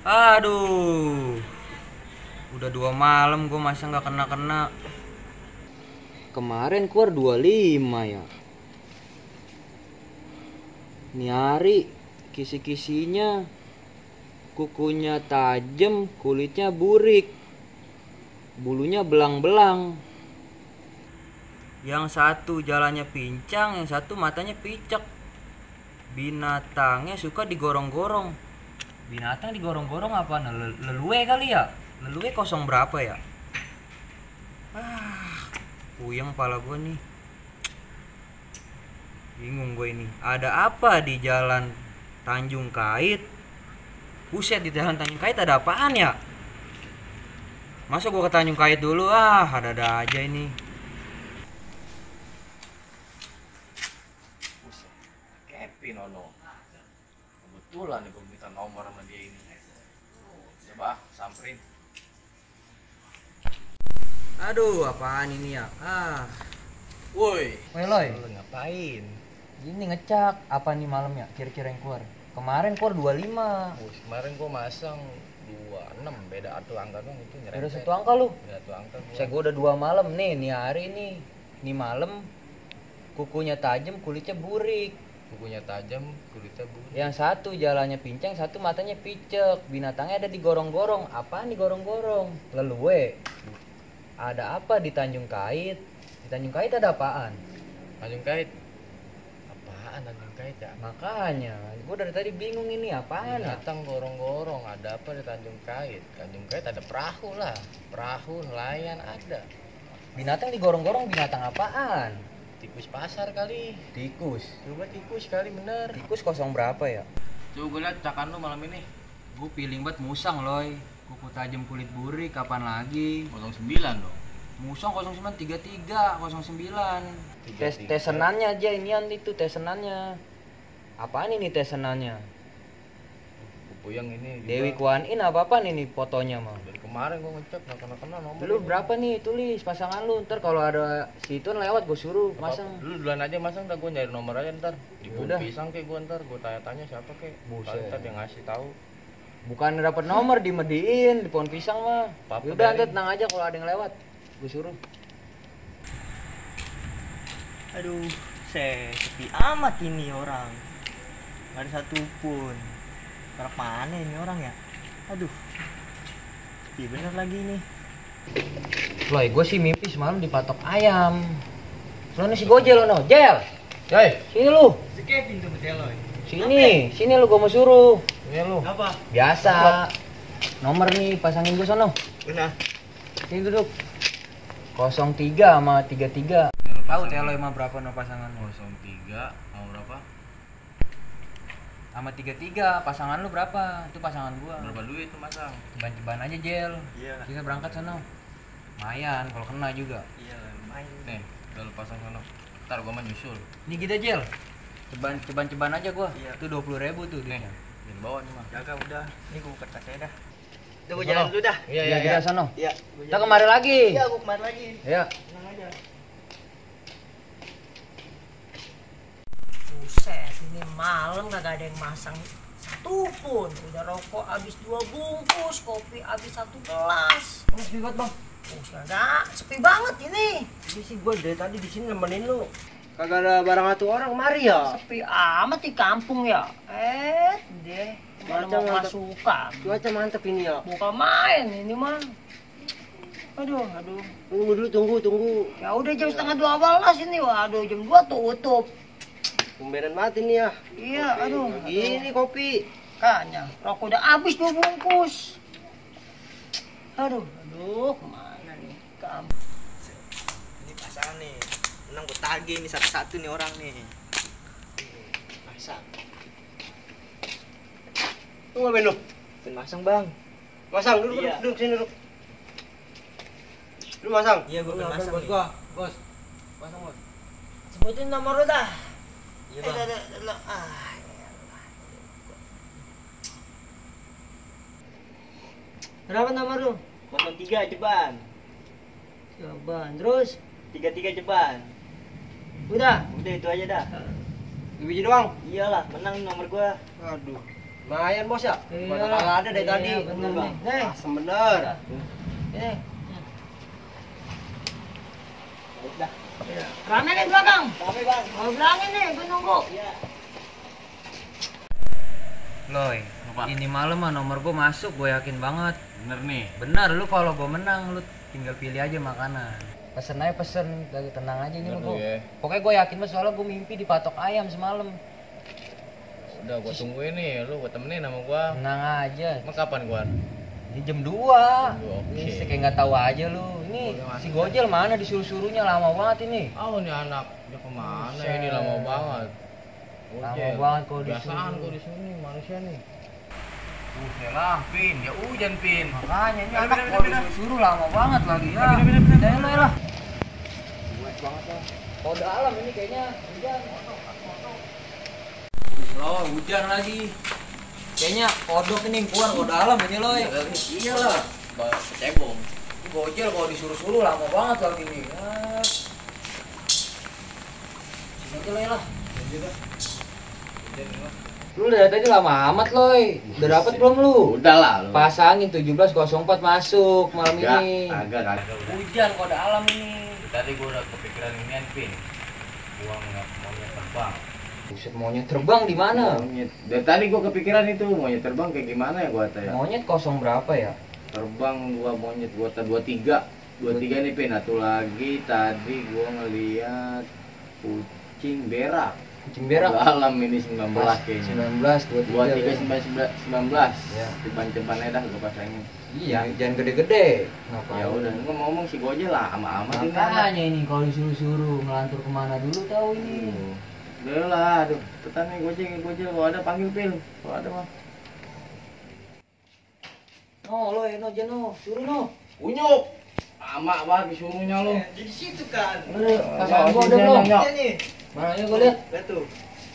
Aduh, udah 2 malam gue masa nggak kena. Kemarin keluar 25 ya. Ini hari kisi-kisinya kukunya tajam, kulitnya burik, bulunya belang-belang. Yang satu jalannya pincang, yang satu matanya picek. Binatangnya suka digorong-gorong. Binatang digorong-gorong apa? Lelue kali ya? Lelue kosong berapa ya? Puyeng pala gue nih. Bingung gue ini. Ada apa di jalan Tanjung Kait? Buset, di jalan Tanjung Kait ada apaan ya? Masa gue ke Tanjung Kait dulu? Ada-ada aja ini. Kevin Nono. Kebetulan nih gue minta nomor sama dia ini. Coba samperin. Aduh, apaan ini ya? Woi, Loy. lu ngapain? Ini ngecak apa nih malam ya? Kira-kira yang keluar. Kemarin keluar 25. Kemarin gue masang 26, beda satu angka doang itu nyerempet. Beda satu angka lu. Beda satu angka gua. Saya udah 2 malam nih hari nih. Nih malam kukunya tajam, kulitnya burik. Kukunya tajam, kulitnya burik. Yang satu jalannya pincang, satu matanya picek. Binatangnya ada digorong-gorong. Apaan digorong-gorong? Lelue. Ada apa di Tanjung Kait? Di Tanjung Kait ada apaan? Tanjung Kait. Apaan Tanjung Kait ya? Makanya, gue dari tadi bingung ini apaan ya? Binatang gorong-gorong, ada apa di Tanjung Kait? Tanjung Kait ada perahu lah. Perahu, nelayan ada. Binatang digorong-gorong, binatang apaan? Tikus pasar kali. Tikus. Coba tikus kali bener. Tikus kosong berapa ya? Coba gue liat cakan lu malam ini. Gue piling banget musang loy. Kuku tajam kulit burik, kapan lagi? 09 dong. Musang 09 33 09. Tiga. Tesenannya aja inian itu tesenannya. Apaan ini tesenannya? Puyeng ini juga. Dewi Kuan In apa-apaan ini fotonya mah? Dari kemarin gue ngecek gak kena nomor. Lu berapa nih tulis pasangan lu? Ntar kalau ada situn lewat gue suruh masang. Lu duluan aja masang, ntar gue nyari nomor aja ntar. Di pohon Yaudah. pisang kayak gue ntar gue tanya-tanya siapa kek. Buset. Paling ntar dia ngasih tahu. Bukan dapat nomor dimediin di pohon pisang mah. Apa Udah dari? ntar tenang aja kalau ada yang lewat. Gue suruh. Aduh, sepi amat ini orang. Gak ada satupun. Karena mana ini orang ya? Aduh, sepi bener lagi nih. Loh, gue sih mimpi semalam dipatok ayam. Lo si Gojel lo no, Jel. Yoi, Sini lu. Si Kevin tuh beteloy. Sini lu gue mau suruh. ini lu. Apa? Biasa. Nomor nih pasangin gue sono. Benar. Sini duduk. 03 sama 33. Tahu Telo emang berapa no pasangan lu? 03 mau berapa? Sama 33 pasangan lu berapa? Itu pasangan gua. Berapa duit tuh masang? Ceban-ceban aja Jel. Iya. Kita berangkat sono. Lumayan kalau kena juga. Iya, main. Nih, udah lu pasang sana. Ntar gue mah nyusul. Ini kita Jel. Ceban aja gua. Iya. Itu 20.000 tuh Nih, duitnya. jangan bawa nih mah. Jaga udah. Ini gua buka tasnya dah. Udah gua Sono. jalan dulu dah. Iya, kita sono. Iya. Kita kemari lagi. Iya, gua kemari lagi. Iya. Tenang aja. Buset, ini malam kagak ada yang masang satupun. Udah rokok habis 2 bungkus, kopi habis 1 gelas. Sepi banget, Bang. Kagak, sepi banget ini. Jadi sih gue dari tadi di sini nemenin lu. Kagak ada barang satu orang mari ya. Sepi amat di kampung ya. Deh, mana Cuaca mau mantep. masukan. Cuaca mantep ini ya. Bukan main ini mah. Aduh. Tunggu dulu, tunggu. Ya udah jam setengah 12 ini. Waduh, jam 2 tutup. Tumbenan mati nih ya. Iya, aduh. Gini kopi. Kayaknya rokok udah habis 2 bungkus. Aduh, kemana nih kampung? Ini pasangan nih, menang gue tagih nih satu-satu nih orang nih. Masang. Lu ngapain lu? Ben masang bang. Masang dulu, Iya. duduk sini duduk. Lu masang? Iya gue ben masang nih. Bos. Masang bos. Sebutin nomor lu dah. Iya bang. Dah. Berapa nomor lu? 03 Jeban. Coba, terus 33 Jeban. udah. Udah itu aja dah. Biji doang. Iyalah, menang nomor gue. Aduh. Lumayan bos ya? Iya. Mana kagak ada dari Iya, tadi. bener Bang. nih. Asem bener. Ini. Dah. Rame nih belakang. Tapi bang. Mau bilangin nih, gue nunggu. Loy, ini malam mah nomor gue masuk, gue yakin banget. Bener nih. Benar, lu kalau gue menang, lu tinggal pilih aja makanan. Pesen aja pesen, lagi tenang aja ini Bener mah gue. ya. Pokoknya gue yakin banget soalnya gue mimpi dipatok ayam semalam. Udah gua tungguin nih, lu gua temenin sama gua. Tenang aja. Emang kapan gua? Ini jam 2. Oke. Ini kayak nggak tahu aja lu. Ini si Gojel mana disuruh-suruhnya lama banget ini. Oh, ini anak. Dia kemana Buset. ini lama banget. Lama banget kalau Biasaan disuruh. kok di sini manusia nih. Ya lah, Pin. Ya hujan, Pin. Makanya ini Bina, anak bina, kalau bina. disuruh lama banget lagi ya. Udah lo lah. Buat banget lah. Kode alam ini kayaknya hujan. Oh, hujan lagi. Kayaknya kodok ini yang keluar kode alam ini loh. Iyalah. Cebong. Gojel kalau disuruh-suruh lama banget lagi nih. Sini aja lo ya lah. Lu dari tadi lama amat loy. Udah dapet belum lu? Udah lah lu. Pasangin 17.04 masuk malam Agak, ini. agak. Hujan kode alam ini. Tadi gua udah kepikiran ini Pin. Gua nggak maunya terbang. Buset, monyet terbang di mana? Monyet. Dari tadi gua kepikiran itu monyet terbang kayak gimana ya gua tanya. Monyet kosong berapa ya? Terbang gua monyet gua 23. 23 nih Pin. Satu lagi tadi gua ngeliat kucing berak. Kucing berak. Kode alam ini 19 kayaknya. 19, 23 19. Ya. Ceban-cebannya dah gua pasangin. Iya, jangan gede-gede. Ya udah, ngomong si Gojel lah ama-ama ini. Makanya ini kalau disuruh-suruh ngelantur kemana dulu tahu ini. Udah lah, aduh, tetan nih Gojel, kalau ada panggil Pil, kalau ada mah. No, lo no jeno, suruh no. Unyuk, ama banget disuruhnya lo. Di situ kan. Pasangan gua udah belum? Nyok. Iya nih. Mana ya gua lihat. Lihat tuh.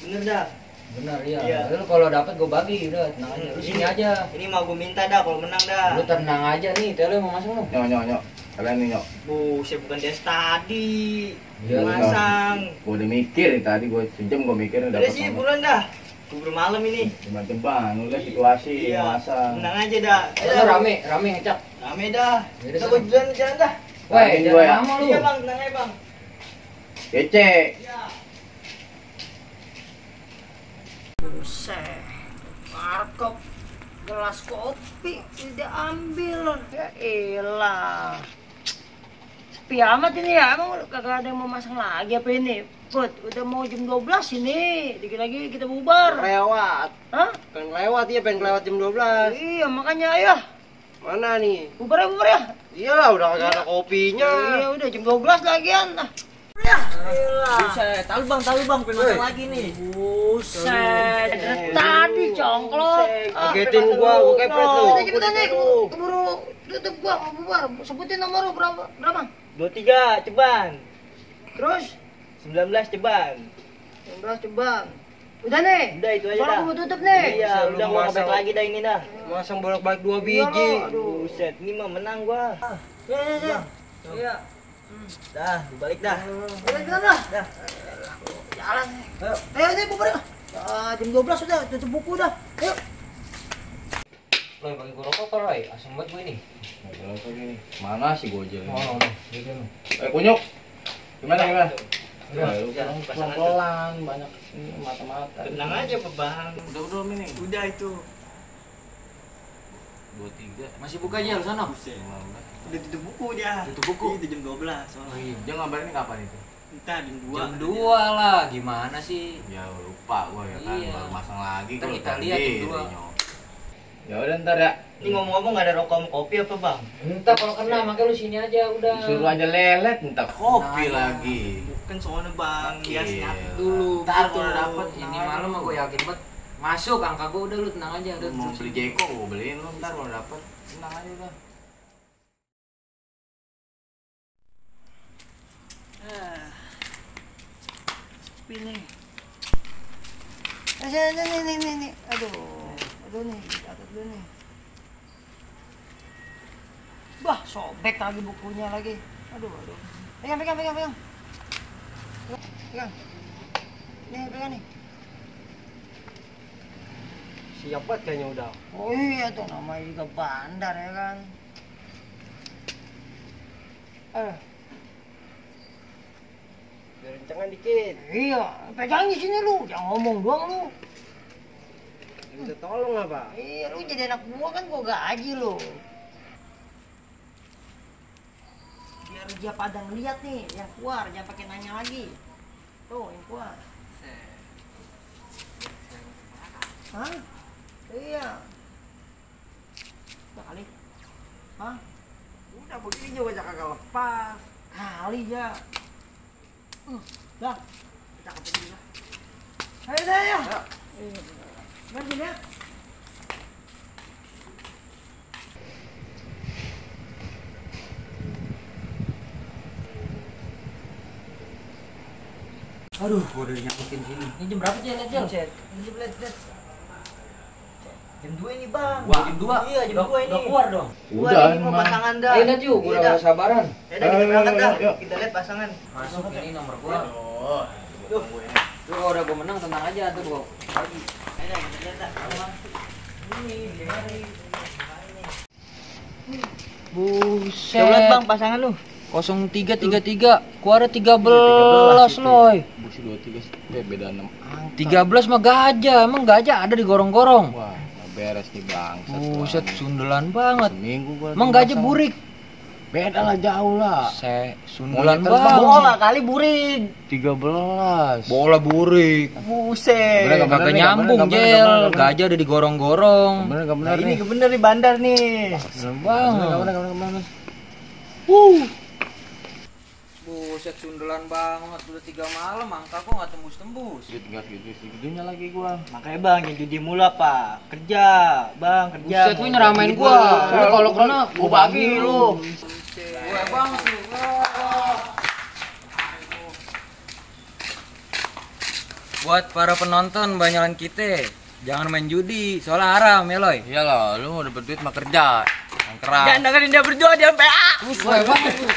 Bener dah. Benar iya. Iya. Lu kalau dapat gua bagi udah tenang aja. Lu sini aja. Ini mau gue minta dah kalau menang dah. Lu tenang aja nih, tele mau masuk lu. Nyok. Kalian nih Nyok. Buset, bukan des tadi. Iya, Masang. Gua udah mikir nih tadi, gua sejam gua mikirin Udah sih, buruan dah. Kubur malam ini. Ceban, udah situasi, Iya. masang. Menang aja dah. Lu rame ngecak. Rame dah. Yaudah, Kita gue jalan dah. Woi, Amin, jangan gua ya. lama lu. Iya bang, tenang aja bang. Kece. Iya. Buset. Markop gelas kopi udah ambil. Ya elah. Sepi amat ini ya. Emang kagak ada yang mau masang lagi apa ini? Put, udah mau jam 12 ini. Dikit lagi kita bubar. Lewat. Hah? Pengen lewat ya, pengen lewat jam 12. Iya, makanya ayo. Mana nih? Bubar ya. Iyalah udah kagak ada kopinya. Iya, udah jam 12 lagian. Nah. Ya, elah. Buset, tahu bang, pengen masang lagi nih. Buset, dari tadi congklok. Kagetin gua kepret lu. Cepetan nih, keburu tutup gua mau bubar. Sebutin nomor lu berapa? 23 ceban. Terus 19 ceban. 19 coba. Udah nih. Udah itu aja Soalnya dah. aku mau tutup nih. Iya, Bisa lu udah gua masang. ngebet lagi dah ini dah. Masang bolak-balik 2 Iya, biji. lo. Aduh. Buset, ini mah menang gua. Ya. Iya. Dah, balik dah. Jalan dah. Jalan. Ayo nih bubar ya. Jam 12 sudah tutup buku dah. Ayo. Loy, bagi gua rokok apa, Roy? Asem banget gua ini. Mana si Gojel? No. Gitu no. Kunyuk. Gimana? Udah. Lu Udah, kan pasangan pelan banyak ini mata-mata. Tenang aja, Bang. Udah belum ini? Udah itu. 23. Masih buka aja lu sana. Udah tutup buku dia. Tutup buku? Itu jam 12 soalnya. iya. Dia ngabarin kapan itu? Entah jam 2. Jam 2 lah, gimana sih? Ya lupa gua ya kan, Iya. baru masang lagi Ntar gua kita tadi, lihat jam 2. Nyok. Ya udah ntar ya. Ini ngomong-ngomong nggak ada rokok sama kopi apa, Bang? Entar kalau kena makanya lu sini aja udah. Disuruh aja lelet, minta kopi Nah. lagi. Kan soalnya, Bang, biar Iya. sehat Dulu. Ntar kalau dapet Gitu. ini malam mah gua yakin banget masuk angka gua udah lu tenang aja udah. Mau beli Jeko gua beliin lu ntar kalau dapet. Tenang aja udah. Sepi nih. Nih. Aduh nih, catat dulu nih. Bah, sobek lagi bukunya lagi. Aduh. Pegang. Pegang. Nih, pegang nih. Siap banget kayaknya udah. Oh iya tuh namanya juga bandar ya kan. Biar rencangan dikit. Iya, pegang di sini lu, jangan ngomong doang lu. Minta tolong apa? Iya, lu jadi anak gua kan gua gaji lu. Biar dia pada ngeliat nih, yang keluar, jangan pakai nanya lagi. Tuh, yang keluar. Hah? Iya. Udah kali. Hah? Udah begini juga jangan kagak lepas. Kali ya. Dah. Cakep begini lah. Ayo dah ya. Ganti ya. Aduh, gua udah nyampein sini. Ini jam berapa, Jel? Jel? Jam 2 ini bang. Wah, jam 2? Iya jam 2 ini. Udah keluar dong. Udah ini mau pasangan dah. Ayo lihat yuk, gua udah sabaran. Ya udah kita berangkat dah. Kita lihat pasangan. Masuk ini nomor gua. Tuh kalau udah gua menang tenang aja tuh gua. Lagi. Ayo dah kita lihat dah. Ini hari. Buset. Coba lihat bang pasangan lu. 0333, kuara 13 loy. Busi 23 beda 6 angka. 13 mah gajah, emang gajah ada di gorong-gorong. Wah, nggak beres nih bang. Buset, sundelan banget. Seminggu gua. Emang gajah burik. Beda lah jauh lah. Sundelan Monyet banget. Bola kali burik. 13. Bola burik. Buset. Bener, Kagak nih, nyambung, nggak bener, Jel. nggak bener. Gajah ada di gorong-gorong. Bener nggak bener Nah, ini nih? bener di bandar nih. Bener banget. Nggak bener. Buset, sundelan banget. Udah 3 malam, angka kok nggak tembus-tembus. Tinggal segitunya lagi gua. Makanya bang yang judi mulu apa? Kerja, bang kerja. Buset, lu nyeramain gua. Lu kalau kena gua bagi lu. Gue banget lu. Buat para penonton banyakan kita, jangan main judi, soalnya haram ya loy. Iyalah, lu mau dapet duit mah kerja. Yang keras. Jangan dengerin dia berdua dia PA. Gue banget lu.